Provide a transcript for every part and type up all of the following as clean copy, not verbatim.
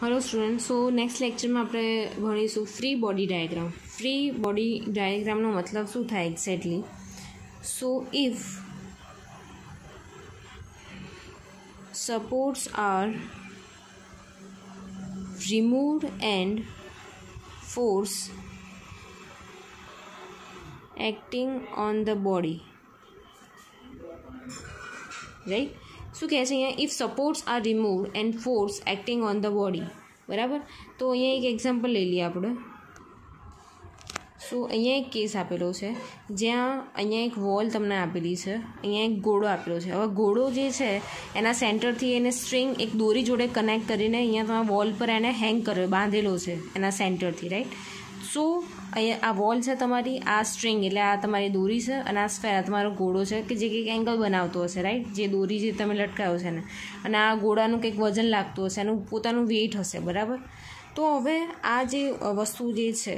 Hello student. So next lecture में આપણે ભણીશું free body diagram. Free body ડાયાગ્રામનો મતલબ શું થાય exactly? So if supports are removed and force acting on the body, right? શું કહે છે અહીંયા? If supports are removed and force acting on the body, બરાબર? તો અહીંયા એક એક્ઝામ્પલ લઈ લઈએ આપણે। સો અહીંયા એક કેસ આપેલો છે જ્યાં અહીંયા એક વોલ તમને આપેલી છે, અહીંયા એક ઘોડો આપેલો છે। હવે ઘોડો જે છે એના સેન્ટરથી એને સ્ટ્રિંગ એક દોરી જોડે કનેક્ટ કરીને અહીંયા તમે વોલ પર એને હેંગ કર્યો, બાંધેલો છે એના સેન્ટરથી, રાઈટ? સો અહીંયા આ વોલ છે તમારી, આ સ્ટ્રિંગ એટલે આ તમારી દોરી છે અને આ સ્ફેર આ તમારો ઘોડો છે કે જે કંઈક એંગલ બનાવતો હશે, રાઈટ? જે દોરી જે તમે લટકાયો છે ને, અને આ ઘોડાનું કંઈક વજન લાગતું હશે, એનું પોતાનું વેઇટ હશે, બરાબર? તો હવે આ જે વસ્તુ જે છે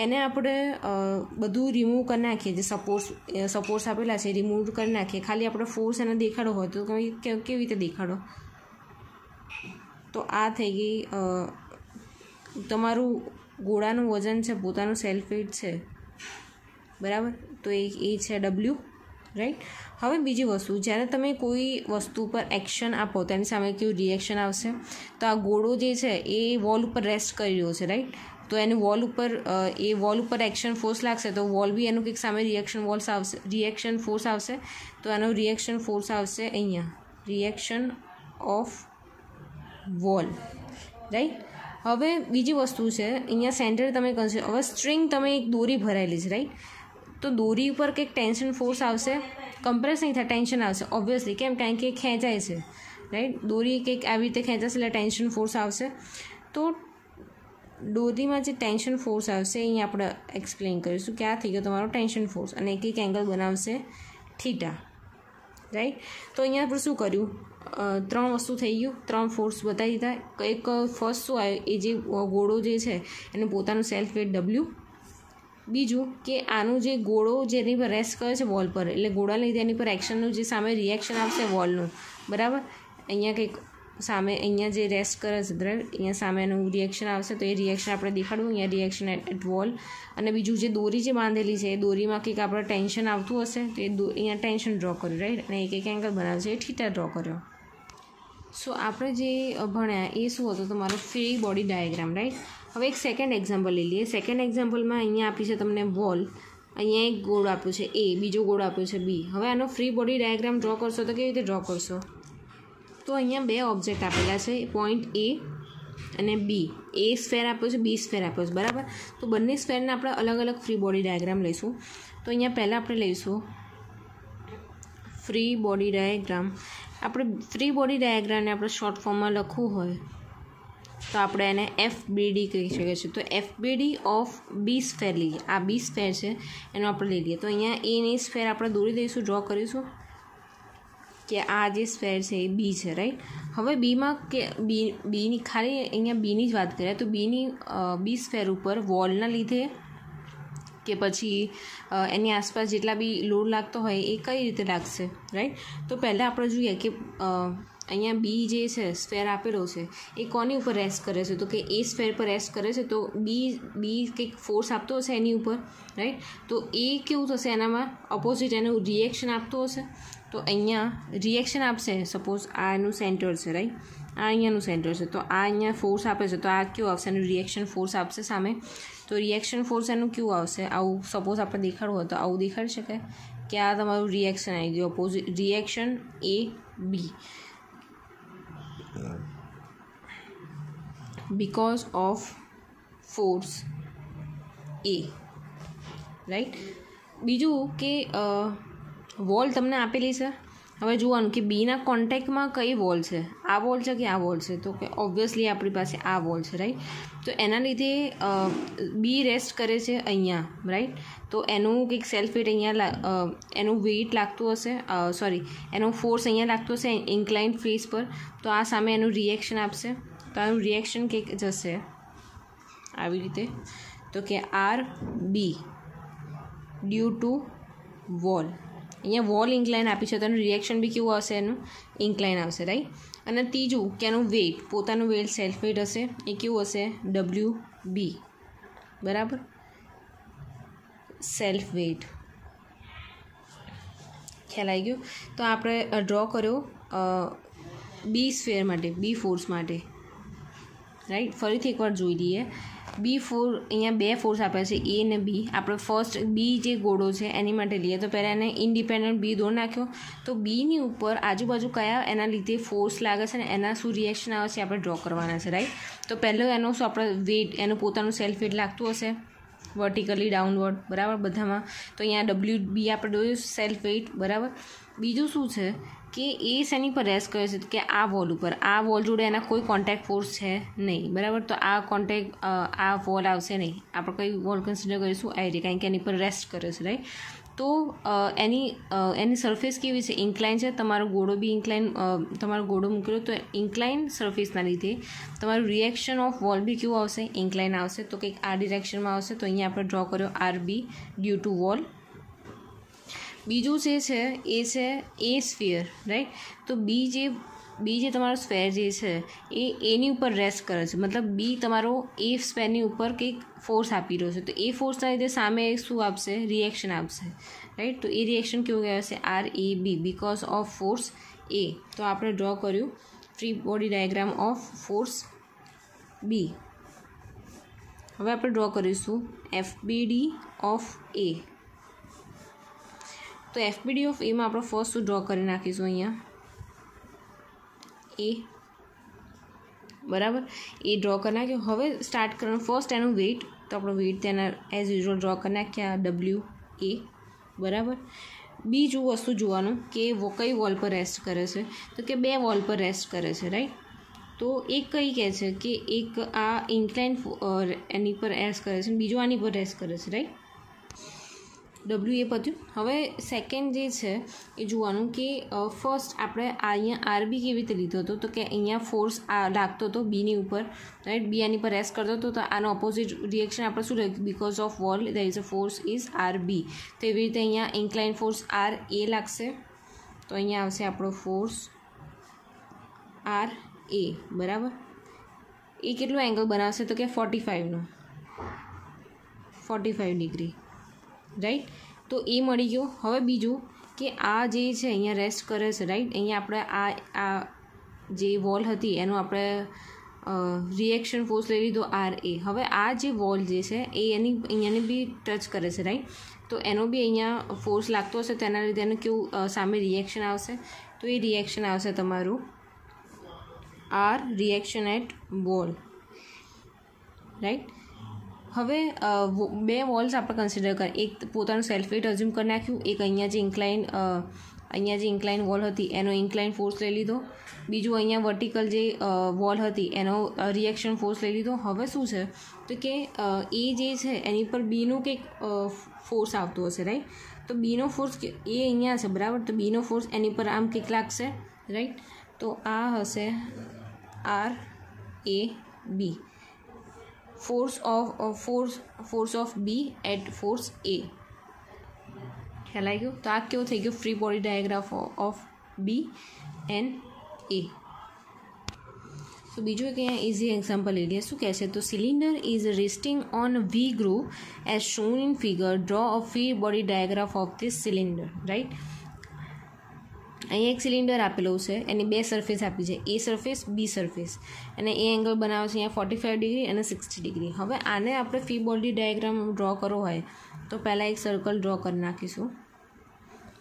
એને આપણે બધું રિમૂવ કરી નાખીએ, જે સપોર્ટ્સ આપેલા છે રિમૂવ કરી નાખીએ। ખાલી આપણે ફોર્સ એને દેખાડો હોય તો કેવી રીતે દેખાડો? તો આ થઈ ગઈ તમારું ઘોડાનું વજન છે, પોતાનું સેલ્ફ વેઇટ છે, બરાબર? તો એ છે ડબલ્યુ, રાઈટ? હવે બીજી વસ્તુ, જ્યારે તમે કોઈ વસ્તુ પર એક્શન આપો તેની સામે કેવું રિએક્શન આવશે? તો આ ઘોડો જે છે એ વોલ ઉપર રેસ્ટ કરી રહ્યો છે, રાઈટ? તો એને વોલ ઉપર એક્શન ફોર્સ લાગશે તો વોલ બી એનું કંઈક સામે રિએક્શન ફોર્સ આવશે। તો એનો રિએક્શન ફોર્સ આવશે અહીંયા, રિએક્શન ઓફ વોલ, રાઈટ? હવે બીજી વસ્તુ છે, અહીંયા સેન્ટર તમે કન્સિડર, હવે સ્ટ્રિંગ તમે એક દોરી ભરાયેલી છે, રાઈટ? તો દોરી ઉપર કંઈક ટેન્શન ફોર્સ આવશે, કમ્પ્રેસ નહીં થાય, ટેન્શન આવશે ઓબ્વિયસલી, કેમ? કારણ કે ખેંચાય છે, રાઈટ? દોરી કંઈક આવી રીતે ખેંચાશે એટલે ટેન્શન ફોર્સ આવશે। તો દોરીમાં જે ટેન્શન ફોર્સ આવશે અહીંયા આપણે એક્સપ્લેન કરીશું કે આ થઈ ગયો તમારો ટેન્શન ફોર્સ અને એક એંગલ બનાવશે થીટા, રાઈટ? તો અહીંયા આપણે શું કર્યું? ત્રણ વસ્તુ થઈ ગયું, ત્રણ ફોર્સ બતાવી દીધા। એક ફર્સ્ટ શું આવ્યું? એ જે ઘોડો જે છે એનું પોતાનું સેલ્ફ વેટ ડબલ્યુ। બીજું કે આનું જે ઘોડો જેની પર રેસ્ટ કરે છે વોલ પર, એટલે ઘોડાને લીધે એની પર એક્શનનું જે સામે રિએક્શન આવશે વોલનું, બરાબર? અહીંયા કંઈક સામે અહીંયા જે રેસ્ટ કરે છે અહીંયા સામે એનું રિએક્શન આવશે, તો એ રિએક્શન આપણે દેખાડવું, અહીંયા રિએક્શન એટ વોલ। અને બીજું જે દોરી જે બાંધેલી છે એ દોરીમાં કંઈક આપણે ટેન્શન આવતું હશે તો એ અહીંયા ટેન્શન ડ્રો કર્યું, રાઈટ? અને એક એંગલ બનાવે છે એ થીટા ડ્રો કર્યો। સો આપણે જે ભણ્યા એ શું હતું? તમારો ફ્રી બોડી ડાયાગ્રામ, રાઈટ? હવે એક સેકન્ડ એક્ઝામ્પલ લઈ લઈએ। સેકન્ડ એક્ઝામ્પલમાં અહીંયા આપી છે તમને વોલ, અહીંયા એક ઘોડો આપ્યો છે એ, બીજો ઘોડો આપ્યો છે બી। હવે આનો ફ્રી બોડી ડાયાગ્રામ ડ્રો કરશો તો કેવી રીતે ડ્રો કરશો? તો અહીંયા બે ઓબ્જેક્ટ આપેલા છે, પોઈન્ટ એ અને બી। એ સ્ફેર આપ્યો છે, બી સ્ફેર આપ્યો છે, બરાબર? તો બંને સ્ફેરને આપણે અલગ અલગ ફ્રી બોડી ડાયાગ્રામ લઈશું। તો અહીંયા પહેલાં આપણે લઈશું ફ્રી બોડી ડાયાગ્રામ। આપણે ફ્રી બોડી ડાયાગ્રામને આપણે શોર્ટ ફોર્મમાં લખવું હોય તો આપણે એને FBD કહી શકીએ છીએ। તો FBD ઓફ બી સ્ફેર લઈએ, આ બી સ્ફેર છે એનો આપણે લઈ લઈએ। તો અહીંયા એની સ્ફેર આપણે દોરી દઈશું, ડ્રો કરીશું કે આ જે સ્ફેર છે એ બી છે, રાઈટ? હવે બીમાં કે બીની ખાલી અહીંયા બીની જ વાત કરીએ તો બી સ્ફેર ઉપર વોલના લીધે કે પછી એની આસપાસ જેટલા બી લોડ લાગતો હોય એ કઈ રીતે લાગશે, રાઈટ? તો પહેલાં આપણે જોઈએ કે અહીંયા બી જે છે સ્ફેર આપેલો છે એ કોની ઉપર રેસ્ટ કરે છે? તો કે એ સ્ફેર પર રેસ્ટ કરે છે, તો બી કંઈક ફોર્સ આપતો હશે એની ઉપર, રાઈટ? તો એ કેવું થશે? એનામાં ઓપોઝિટ એનું રિએક્શન આપતો હશે, તો અહીંયા રિએક્શન આપશે। સપોઝ આ એનું સેન્ટર છે, રાઈટ? આ અહીંયાનું સેન્ટર છે, તો આ અહીંયા ફોર્સ આપે છે તો આ કેવું આવશે? એનું રિએક્શન ફોર્સ આપશે સામે। તો રિએક્શન ફોર્સ એનું કેવું આવશે? આવું સપોઝ આપણે દેખાડવું હોય તો આવું દેખાડી શકાય કે આ તમારું રિએક્શન આવી ગયું, opposite reaction A B because of force A, right? બીજું કે વોલ તમને આપેલી છે, હવે જોવાનું કે બીના કોન્ટેક્ટમાં કઈ વોલ છે, આ વોલ છે કે આ વોલ છે? તો કે ઓબ્વિયસલી આપણી પાસે આ વોલ છે, રાઈટ? તો એના લીધે બી રેસ્ટ કરે છે અહીંયા, રાઈટ? તો એનું કંઈક સેલ્ફ વેટ અહીંયા એનું વેઇટ લાગતું હશે, એનું ફોર્સ અહીંયા લાગતું હશે ઇન્ક્લાઇન્ડ ફેસ પર, તો આ સામે એનું રિએક્શન આપશે, તો આનું રિએક્શન કંઈક જશે આવી રીતે, તો કે R B due to wall. અહીંયા વોલ ઇન્ક્લાઇન આપી છે તો એનું રિએક્શન બી કેવું આવશે? એનું ઇન્ક્લાઇન આવશે, રાઈટ? અને ત્રીજું કે એનું વેઇટ, પોતાનું વેઇટ સેલ્ફ વેઇટ હશે એ કેવું હશે WB, બરાબર, સેલ્ફ વેઇટ. ખ્યાલ આવી ગયો. તો આપણે ડ્રો કર્યો બી સ્ફેર માટે, બી ફોર્સ માટે, રાઈટ. ફરીથી એકવાર જોઈ લઈએ. બી ફોર અહીંયા બે ફોર્સ આપ્યા છે એ અને બી. આપણે ફર્સ્ટ બી જે ગોળો છે એની માટે લઈએ તો પહેલાં એને ઇન્ડિપેન્ડન્ટ બી દોર નાખ્યો. તો બીની ઉપર આજુબાજુ કયા એના લીધે ફોર્સ લાગે છે ને એના શું રિએક્શન આવે છે આપણે ડ્રો કરવાના છે, રાઈટ. તો પહેલું એનું શું આપણે વેઇટ, એનું પોતાનું સેલ્ફ વેઇટ લાગતું હશે વર્ટિકલી ડાઉનવર્ડ, બરાબર, બધામાં. તો અહીંયા WB આપણે દોર્યું સેલ્ફ વેઇટ, બરાબર. બીજું શું છે કે એ શેની પર રેસ્ટ કરે છે કે આ વોલ ઉપર, આ વોલ જોડે એના કોઈ કોન્ટેક્ટ ફોર્સ છે નહીં, બરાબર. તો આ આ વોલ આવશે નહીં. આપણે કઈ વોલ કન્સિડર કરીશું આ રીતે, કારણ કે એની પર રેસ્ટ કરે છે, રાઈટ. તો એની સરફેસ કેવી છે, ઇન્ક્લાઇન છે. તમારો ગોળો બી ઇન્ક્લાઇન, તમારો ગોળો મૂકેલો તો ઇન્ક્લાઇન સરફેસના લીધે તમારું રિએક્શન ઓફ વોલ બી કેવું આવશે, ઇન્ક્લાઇન આવશે. તો કંઈક આ ડિરેક્શનમાં આવશે. તો અહીંયા આપણે ડ્રો કર્યો RB ડ્યુ ટુ વોલ. બીજું જે છે એ છે એ સ્ફિયર, રાઈટ. તો બી જે તમારો સ્ફેર જે છે એ એની ઉપર રેસ્ટ કરે છે, મતલબ બી તમારો એ સ્ફેરની ઉપર કંઈક ફોર્સ આપી રહ્યો છે. તો એ ફોર્સના લીધે સામે શું આપશે, રિએક્શન આપશે, રાઈટ. તો એ રિએક્શન કેવું કહેવાશે, RAB, because of force A. તો આપણે ડ્રો કર્યું free body diagram of force B. હવે આપણે ડ્રો કરીશું FBD ઓફ એ. તો FBD ઓફ એમાં આપણે ફર્સ્ટ શું ડ્રો કરી નાખીશું અહીંયા એ, બરાબર. એ ડ્રો કરી નાખ્યો. હવે સ્ટાર્ટ કરવાનું ફર્સ્ટ એનું વેઇટ. તો આપણો વેઇટ તેના એઝ યુઝ્યુઅલ ડ્રો કરી નાખ્યા WA, બરાબર. બીજું વસ્તુ જોવાનું કે કઈ વોલ પર રેસ્ટ કરે છે, તો કે બે વોલ પર રેસ્ટ કરે છે, રાઈટ. તો એક કઈ કહે છે કે એક આ ઇન્ક્લાઇન એની પર રેસ્ટ કરે છે, બીજું આની પર રેસ્ટ કરે છે, રાઈટ. WA પત્યું. હવે સેકન્ડ જે છે એ જોવાનું કે ફર્સ્ટ આપણે અહીંયા RB કેવી રીતે લીધો હતો, તો કે અહીંયા ફોર્સ લાગતો હતો બીની ઉપર, રાઈટ. બી આની પર રેસ્ટ કરતો હતો. તો આનો ઓપોઝિટ રિએક્શન આપણે શું લખ્યું, because of wall there is a force is RB. તો એવી રીતે અહીંયા ઇન્ક્લાઇન ફોર્સ RA લાગશે. તો અહીંયા આવશે આપણો ફોર્સ RA, બરાબર. એ કેટલું એંગલ બનાવશે, તો કે 45 ડિગ્રી, રાઈટ. તો એ મળી ગયો. હવે બીજું કે આ જે છે અહીંયા રેસ્ટ કરે છે, રાઈટ. અહીંયા આપણે આ જે વોલ હતી એનું આપણે રિએક્શન ફોર્સ લઈ લીધો RA. હવે આ જે વોલ જે છે એ અહીંયાને બી ટચ કરે છે, રાઈટ. તો એનો બી અહીંયા ફોર્સ લાગતો હશે. તો એના લીધે એનું કેવું સામે રિએક્શન આવશે. તો એ રિએક્શન આવશે તમારું R, reaction at wall, right. હવે બે વોલ્સ આપણે કન્સિડર કરીએ. એક પોતાનું સેલ્ફ વેઇટ અઝ્યુમ કરી નાખ્યું. એક અહીંયા જે ઇન્ક્લાઇન વોલ હતી એનો ઇન્ક્લાઇન ફોર્સ લઈ લીધો. બીજું અહીંયા વર્ટિકલ જે વોલ હતી એનો રિએક્શન ફોર્સ લઈ લીધો. હવે શું છે તો કે એ જે છે એની પર બીનું કંઈક ફોર્સ આવતો હશે, રાઈટ. તો બીનો ફોર્સ એ અહીંયા છે, બરાબર. તો બીનો ફોર્સ એની પર આમ કંઈક લાગશે, રાઈટ. તો આ હશે RAB, force of B at force A. ખ્યાલ આવી ગયો. તો આ કેવું થઈ ગયું, free body diagraph of B and A. તો બીજું એક અહીંયા ઇઝી એક્ઝામ્પલ લઈ લઈએ. શું કહે છે, તો cylinder is resting on V groove as shown in figure. Draw a free body diagraph of this cylinder, right. અહીંયા એક સિલિન્ડર આપેલું છે, એની બે સરફેસ આપી છે, એ સરફેસ બી સરફેસ, અને એ એંગલ બનાવે છે અહીંયા 45 ડિગ્રી અને 60 ડિગ્રી. હવે આને આપણે ફ્રી બોડી ડાયાગ્રામ ડ્રો કરવો હોય તો પહેલાં એક સર્કલ ડ્રો કરી નાખીશું,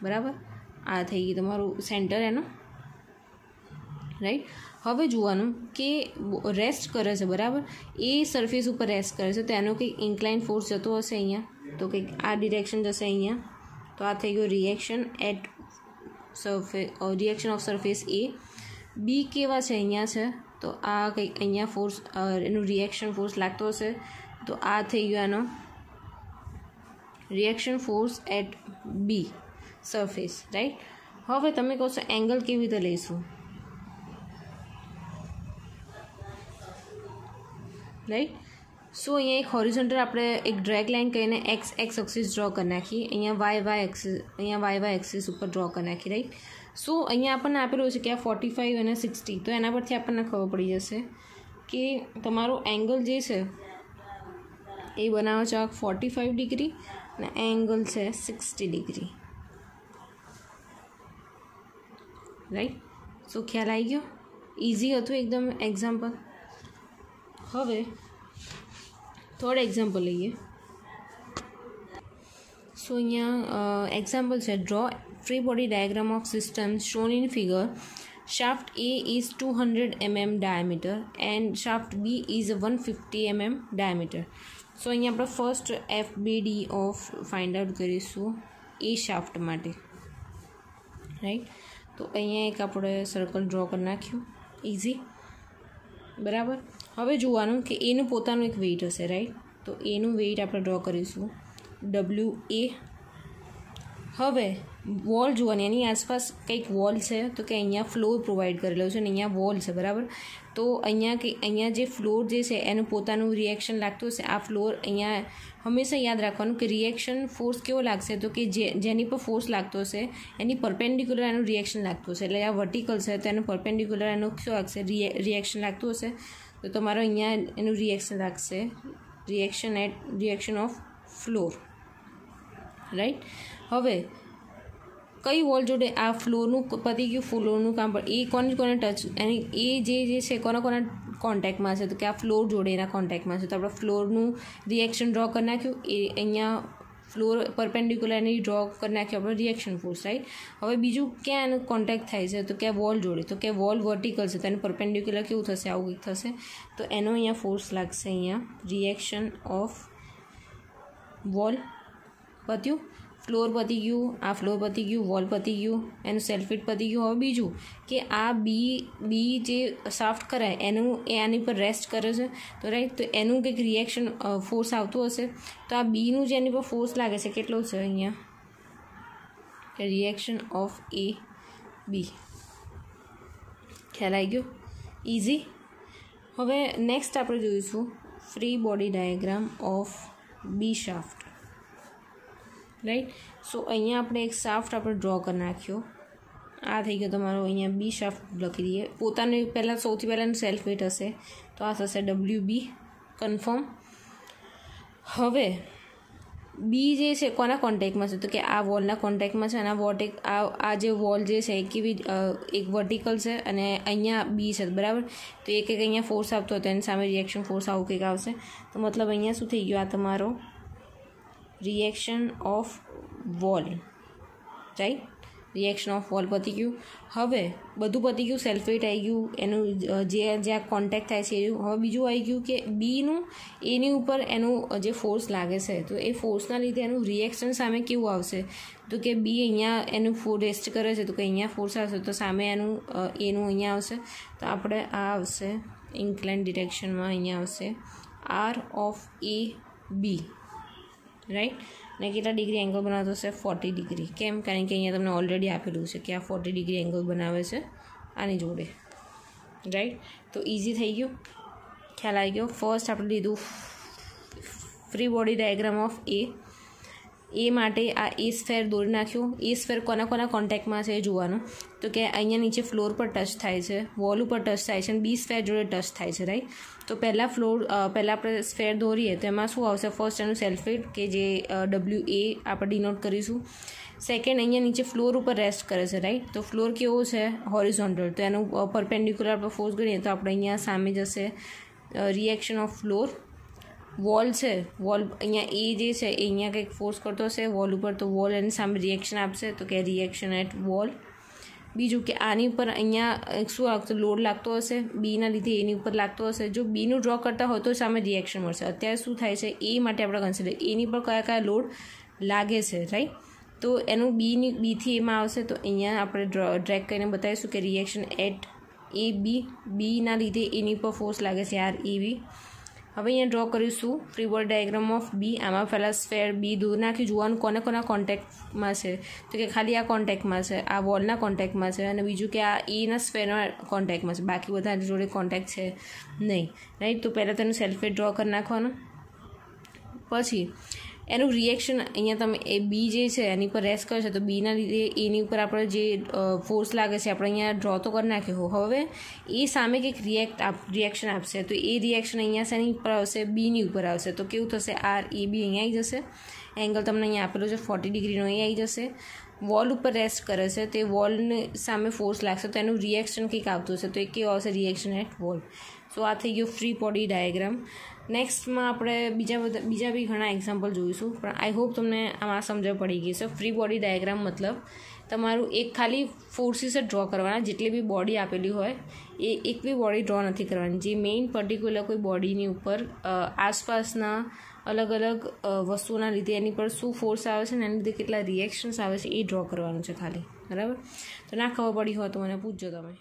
બરાબર. આ થઈ ગયું તમારું સેન્ટર એનું, રાઈટ. હવે જોવાનું કે રેસ્ટ કરે છે, બરાબર. એ સરફેસ ઉપર રેસ્ટ કરે છે. તો એનો કંઈક ઇન્ક્લાઇન ફોર્સ જતો હશે અહીંયા. તો કંઈક આ ડિરેક્શન જશે અહીંયા. તો આ થઈ ગયું reaction at reaction of surface A. B કેવા છે, અહીંયા છે. તો આ કંઈક અહીંયા ફોર્સ એનું રિએક્શન ફોર્સ લાગતો હશે. તો આ થઈ ગયો એનો reaction force at B surface, right. હવે તમે કહો છો એંગલ કેવી રીતે લઈશું, રાઈટ. સો અહીંયા એક હોરિઝોન્ટલ આપણે એક ડ્રેગ લાઇન કહીને એક્સ એક્સિસ ડ્રો કરી નાખીએ. અહીંયા વાય એક્સિસ ઉપર ડ્રો કરી નાખી, રાઈટ. સો અહીંયા આપણને આપેલું છે કે આ 45 અને 60, તો એના પરથી આપણને ખબર પડી જશે કે તમારો એંગલ જે છે એ બનાવે છે 45 ડિગ્રી અને એંગલ છે 60 ડિગ્રી, રાઈટ. સો ખ્યાલ આવી ગયો, ઇઝી હતું એકદમ એક્ઝામ્પલ. હવે થર્ડ એક્ઝામ્પલ લઈએ. સો અહીંયા એક્ઝામ્પલ છે, draw free body diagram of system shown in figure. Shaft A is 200 mm diameter and shaft B is 150 mm diameter. So અહીંયા આપણે first FBD of find out કરીશું એ shaft માટે, right. તો અહીંયા એક આપણે સર્કલ ડ્રો કરી નાખ્યું, ઇઝી, બરાબર. હવે જોવાનું કે એનું પોતાનું એક વેઇટ હશે, રાઈટ. તો એનું વેઇટ આપણે ડ્રો કરીશું WA. હવે વોલ જોવાની, એની આસપાસ કંઈક વોલ છે, તો કે અહીંયા ફ્લોર પ્રોવાઈડ કરેલો છે અને અહીંયા વોલ છે, બરાબર. તો અહીંયા જે ફ્લોર જે છે એનું પોતાનું રિએક્શન લાગતું હશે. આ ફ્લોર અહીંયા હંમેશા યાદ રાખવાનું કે રિએક્શન ફોર્સ કેવો લાગશે, તો કે જેની પર ફોર્સ લાગતો હશે એની પરપેન્ડિક્યુલર એનું રિએક્શન લાગતું હશે. એટલે આ વર્ટિકલ છે તો એનું પરપેન્ડિક્યુલર એનું શું લાગશે, રિએક્શન લાગતું હશે. તો તમારો અહીંયા એનું રિએક્શન લાગશે રિએક્શન ઓફ ફ્લોર, રાઈટ. હવે કઈ વોલ જોડે આ ફ્લોરનું પતી ગયું, ફ્લોરનું કામ પર એ કોને ટચ, એની એ જે છે કોના કોન્ટેક્ટમાં છે, તો કે આ ફ્લોર જોડે એના કોન્ટેક્ટમાં છે. તો આપણે ફ્લોરનું રિએક્શન ડ્રો કરી નાખ્યું, એ અહીંયા ફ્લોર પરપેન્ડિક્યુલરની ડ્રો કરી નાખ્યું આપણે રિએક્શન ફોર્સ, રાઈટ. હવે બીજું ક્યાં એનું કોન્ટેક્ટ થાય છે, તો કે વોલ જોડે. તો કે વોલ વર્ટિકલ છે તો એનું પરપેન્ડિક્યુલર કેવું થશે, આવું કંઈક થશે. તો એનો અહીંયા ફોર્સ લાગશે અહીંયા રિએક્શન ઓફ વોલ. પત્યું, ફ્લોર પતી ગયું, આ ફ્લોર પતી ગયું, વોલ પતી ગયું, એનું સેલ્ફિટ પતી ગયું. હવે બીજું કે આ બી જે શાફ્ટ કરાય એનું એ આની પર રેસ્ટ કરે છે, તો રાઈટ. તો એનું કંઈક રિએક્શન ફોર્સ આવતું હશે. તો આ બીનું જે એની પર ફોર્સ લાગે છે કેટલું છે, અહીંયા રિએક્શન ઓફ A B. ખ્યાલ આવી ગયો, ઇઝી. હવે નેક્સ્ટ આપણે જોઈશું free body diagram of B shaft, right. So અહીંયા આપણે એક શાફ્ટ આપણે ડ્રો કરી નાખ્યો, આ થઈ ગયો તમારો. અહીંયા બી શાફ્ટ લખી દઈએ. પોતાનું પહેલાં સૌથી પહેલાં સેલ્ફ વેટ હશે તો આ થશે WB કન્ફર્મ. હવે બી જે છે કોના કોન્ટેક્ટમાં છે, તો કે આ વોલના કોન્ટેક્ટમાં છે. અને આ જે વોલ જે છે એ કેવી એક વર્ટિકલ છે અને અહીંયા બી છે, બરાબર. તો એક અહીંયા ફોર્સ આપતો હતો એની સામે રિએક્શન ફોર્સ આવું કંઈક આવશે. તો મતલબ અહીંયા શું થઈ ગયું, આ તમારો reaction of wall, right. Reaction of wall પતી ગયું. હવે બધું પતી ગયું, સેલ્ફેટ આવી ગયું, એનું જ્યાં કોન્ટેક્ટ થાય છે એવું. હવે બીજું આવી ગયું કે બીનું એની ઉપર એનું જે ફોર્સ લાગે છે, તો એ ફોર્સના લીધે એનું રિએક્શન સામે કેવું આવશે, તો કે બી અહીંયા એનું રેસ્ટ કરે છે, તો કે અહીંયા ફોર્સ આવશે તો સામે એનું અહીંયા આવશે. તો આપણે આ આવશે ઇન્ક્લાઇન ડિરેક્શનમાં, અહીંયા આવશે ROF AB, રાઈટ. અને કેટલા ડિગ્રી એંગલ બનાવતો હશે, 40 ડિગ્રી. કેમ, કારણ કે અહીંયા તમને ઓલરેડી આપેલું છે કે આ 40 ડિગ્રી એંગલ બનાવે છે આની જોડે, રાઈટ. તો ઇઝી થઈ ગયું, ખ્યાલ આવી ગયો. ફર્સ્ટ આપણે લીધું ફ્રી બોડી ડાયાગ્રામ ઓફ એ માટે આ એ સ્ફેર દોરી નાખ્યું. એ સ્ફેર કોના કોન્ટેક્ટમાં છે એ જોવાનું. તો કે અહીંયા નીચે ફ્લોર પર ટચ થાય છે, વોલ ઉપર ટચ થાય છે અને બી સ્ફેર જોડે ટચ થાય છે, રાઈટ. તો પહેલાં આપણે સ્ફેર દોરીએ તો એમાં શું આવશે, ફર્સ્ટ એનું સેલ્ફેટ કે જે WA આપણે ડિનોટ કરીશું. સેકન્ડ અહીંયા નીચે ફ્લોર ઉપર રેસ્ટ કરે છે, રાઈટ. તો ફ્લોર કેવો છે, હોરિઝોન્ટલ. તો એનું પરપેન્ડિક્યુલર આપણે ફોર્સ કરીએ તો આપણે અહીંયા સામે જશે રિએક્શન ઓફ ફ્લોર. વોલ છે, વોલ અહીંયા એ જે છે એ અહીંયા કંઈક ફોર્સ કરતો હશે વોલ ઉપર, તો વોલ એની સામે રિએક્શન આપશે, તો કે રિએક્શન એટ વોલ. બીજું કે આની ઉપર અહીંયા શું લાગતો, લોડ લાગતો હશે બીના લીધે, એની ઉપર લાગતો હશે. જો બીનું ડ્રો કરતા હોય તો સામે રિએક્શન મળશે. અત્યારે શું થાય છે એ માટે આપણે કન્સિડર એની પર કયા લોડ લાગે છે, રાઈટ. તો એનું બીથી એમાં આવશે. તો અહીંયા આપણે ડ્રેગ કરીને બતાવીશું કે રિએક્શન એટ AB, બીના લીધે એની પર ફોર્સ લાગે છે REB. હવે અહીંયા ડ્રો કરીશું free body diagram of B. આમાં પહેલાં સ્ફેર બી દૂર નાખી જોવાનું કોના કોન્ટેક્ટમાં છે, તો કે ખાલી આ કોન્ટેક્ટમાં છે, આ વોલના કોન્ટેક્ટમાં છે, અને બીજું કે આ એના સ્ફેરના કોન્ટેક્ટમાં છે, બાકી બધા જોડે કોન્ટેક્ટ છે નહીં, રાઈટ. તો પહેલાં તેનું સેલ્ફેટ ડ્રો કરી નાખવાનું. પછી એનું રિએક્શન અહીંયા તમે એ બી જે છે એની પર રેસ્ટ કરશે તો બીના લીધે એની ઉપર આપણે જે ફોર્સ લાગે છે આપણે અહીંયા ડ્રો તો કરી નાખ્યો. હવે એ સામે કંઈક રિએક્શન આપશે તો એ રિએક્શન અહીંયા શેની ઉપર આવશે? બીની ઉપર આવશે. તો કેવું થશે? આર એ બી અહીંયા આવી જશે. એંગલ તમને અહીંયા આપેલો છે 40 ડિગ્રીનો અહીંયા આવી જશે. વોલ ઉપર રેસ્ટ કરે છે તે વોલને સામે ફોર્સ લાગશે તો એનું રિએક્શન કંઈક આવતું હશે તો એ કેવું આવશે? Reaction at wall. સો આ થઈ ગયો ફ્રી બોડી ડાયાગ્રામ. નેક્સ્ટમાં આપણે બીજા બી ઘણા એક્ઝામ્પલ જોઈશું પણ આઈ હોપ તમને આમાં સમજણ પડી ગઈ છે. ફ્રી બોડી ડાયાગ્રામ મતલબ તમારું એક ખાલી ફોર્સીસ જ ડ્રો કરવાના, જેટલી બી બોડી આપેલી હોય એ એક બી બોડી ડ્રો નથી કરવાની. જે મેઇન પર્ટિક્યુલર કોઈ બોડીની ઉપર આસપાસના અલગ અલગ વસ્તુઓના લીધે એની પર શું ફોર્સ આવે છે ને એના લીધે કેટલા રિએક્શન્સ આવે છે એ ડ્રો કરવાનું છે ખાલી. બરાબર? તો ના ખબર પડી હોય તો મને પૂછજો તમે.